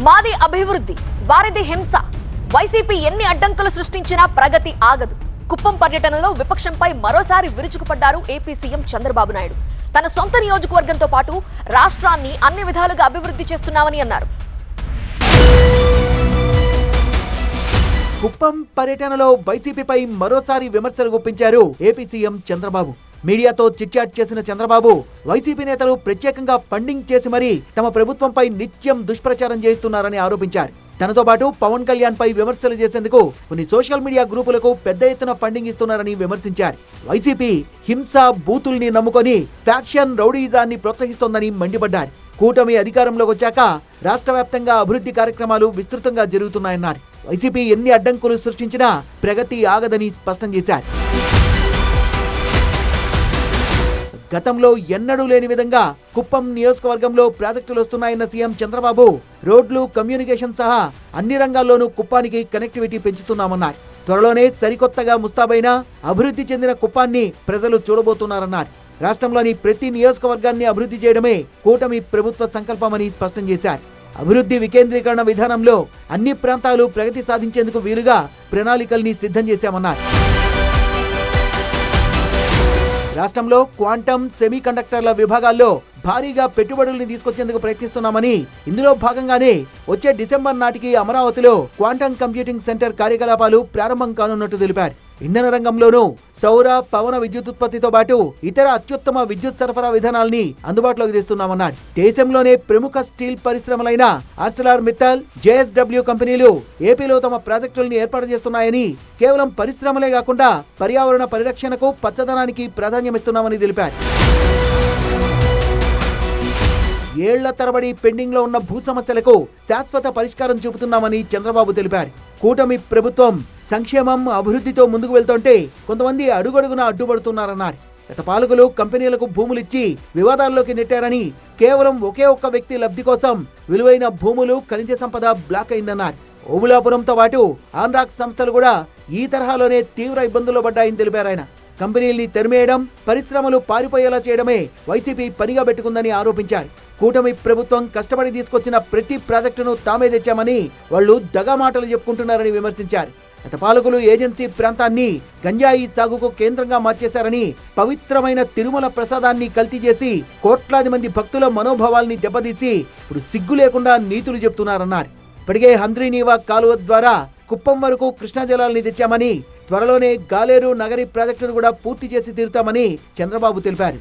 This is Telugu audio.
మాది అభివృద్ధి, వారిది హింస. వైసీపీ ఎన్ని అడ్డంకులు సృష్టించినా ప్రగతి ఆగదు. కుప్పం పర్యటనలో విపక్షంపై మరోసారి విరుచుకుపడ్డారు ఏపీ సీఎం చంద్రబాబు నాయుడు. తన సొంత నియోజకవర్గంతో పాటు రాష్ట్రాన్ని అన్ని విధాలుగా అభివృద్ధి చేస్తున్నామని అన్నారు. కుప్పం పర్యటనలో వైసీపీపై మరోసారి విమర్శలు గుప్పించారు ఏపీ సీఎం చంద్రబాబు. మీడియాతో చిట్చాట్ చేసిన చంద్రబాబు వైసీపీ నేతలు ప్రత్యేకంగా ఫండింగ్ చేసి మరీ తమ ప్రభుత్వంపై నిత్యం దుష్ప్రచారం చేస్తున్నారని ఆరోపించారు. తనతో పాటు పవన్ కళ్యాణ్ పై విమర్శలు చేసేందుకు కొన్ని సోషల్ మీడియా గ్రూపులకు పెద్ద ఎత్తున ఫండింగ్ ఇస్తున్నారని విమర్శించారు. వైసీపీ హింస బూతుల్ని నమ్ముకొని ఫ్యాక్షన్ రౌడీజాన్ని ప్రోత్సహిస్తోందని మండిపడ్డారు. కూటమి అధికారంలోకి వచ్చాక రాష్ట్ర వ్యాప్తంగా అభివృద్ధి కార్యక్రమాలు విస్తృతంగా జరుగుతున్నాయన్నారు. వైసీపీ ఎన్ని అడ్డంకులు సృష్టించినా ప్రగతి ఆగదని స్పష్టం చేశారు. గతంలో ఎన్నడూ లేని విధంగా కుప్పం నియోజకవర్గంలో ప్రాజెక్టులు వస్తున్నాయన్న సీఎం చంద్రబాబు రోడ్లు, కమ్యూనికేషన్ సహా అన్ని రంగాల్లోనూ కుప్పానికి కనెక్టివిటీ పెంచుతున్నామన్నారు. త్వరలోనే సరికొత్తగా ముస్తాబైన అభివృద్ధి చెందిన కుప్పాన్ని ప్రజలు చూడబోతున్నారన్నారు. రాష్ట్రంలోని ప్రతి నియోజకవర్గాన్ని అభివృద్ధి చేయడమే కూటమి ప్రభుత్వ సంకల్పమని స్పష్టం చేశారు. అభివృద్ధి వికేంద్రీకరణ విధానంలో అన్ని ప్రాంతాలు ప్రగతి సాధించేందుకు వీలుగా ప్రణాళికల్ని సిద్ధం చేశామన్నారు. రాష్ట్రంలో క్వాంటమ్, సెమీ కండక్టర్ల విభాగాల్లో భారీగా పెట్టుబడుల్ని తీసుకొచ్చేందుకు ప్రయత్నిస్తున్నామని, ఇందులో భాగంగానే వచ్చే డిసెంబర్ నాటికి అమరావతిలో క్వాంటమ్ కంప్యూటింగ్ సెంటర్ కార్యకలాపాలు ప్రారంభం కానున్నట్టు తెలిపారు. ఇంధన రంగంలోనూ సౌర, పవన విద్యుత్ ఉత్పత్తితో పాటు ఇతర అత్యుత్తమ విద్యుత్ సరఫరా విధానాల్ని అందుబాటులోకి తెస్తున్నామన్నారు. దేశంలోనే ప్రముఖ స్టీల్ పరిశ్రమలైన ఆర్సెలర్ మిత్తల్, జేఎస్డబ్ల్యూ కంపెనీలు ఏపీలో తమ ప్రాజెక్టుల్ని ఏర్పాటు చేస్తున్నాయని, కేవలం పరిశ్రమలే కాకుండా పర్యావరణ పరిరక్షణకు, పచ్చదనానికి ప్రాధాన్యమిస్తున్నామని తెలిపారు. ఏళ్ల తరబడి పెండింగ్ లో ఉన్న భూ సమస్యలకు శాశ్వత పరిష్కారం చూపుతున్నామని చంద్రబాబు తెలిపారు. కూటమి ప్రభుత్వం సంక్షేమం, అభివృద్ధితో ముందుకు వెళ్తుంటే కొంతమంది అడుగడుగున అడ్డుపడుతున్నారన్నారు. గత పాలకులు కంపెనీలకు భూములిచ్చి వివాదాల్లోకి నెట్టారని, కేవలం ఒకే ఒక్క వ్యక్తి లబ్ధి కోసం విలువైన భూములు, ఖనిజ సంపద బ్లాక్ అయిందన్నారు. ఓబులాపురంతో పాటు ఆన్రాక్ సంస్థలు కూడా ఈ తరహాలోనే తీవ్ర ఇబ్బందుల్లో పడ్డాయని తెలిపారు ఆయన. కంపెనీల్ని తెరిమేయడం, పరిశ్రమలు పారిపోయేలా చేయడమే వైసీపీ పనిగా పెట్టుకుందని ఆరోపించారు. కూటమి ప్రభుత్వం కష్టపడి తీసుకొచ్చిన ప్రతి ప్రాజెక్టును తామే తెచ్చామని వాళ్లు దగా మాటలు చెప్పుకుంటున్నారని విమర్శించారు. గత పాలకులు ఏజెన్సీ ప్రాంతాన్ని గంజాయి సాగుకు కేంద్రంగా మార్చేశారని, పవిత్రమైన తిరుమల ప్రసాదాన్ని కల్తీ చేసి కోట్లాది మంది భక్తుల మనోభావాల్ని దెబ్బతీసి ఇప్పుడు సిగ్గు లేకుండా నీతులు చెప్తున్నారన్నారు. ఇప్పటికే హంద్రీనీవా కాలువ ద్వారా కుప్పం వరకు కృష్ణా జలాల్ని తెచ్చామని, త్వరలోనే గాలేరు నగరి ప్రాజెక్టును కూడా పూర్తి చేసి తీరుతామని చంద్రబాబు తెలిపారు.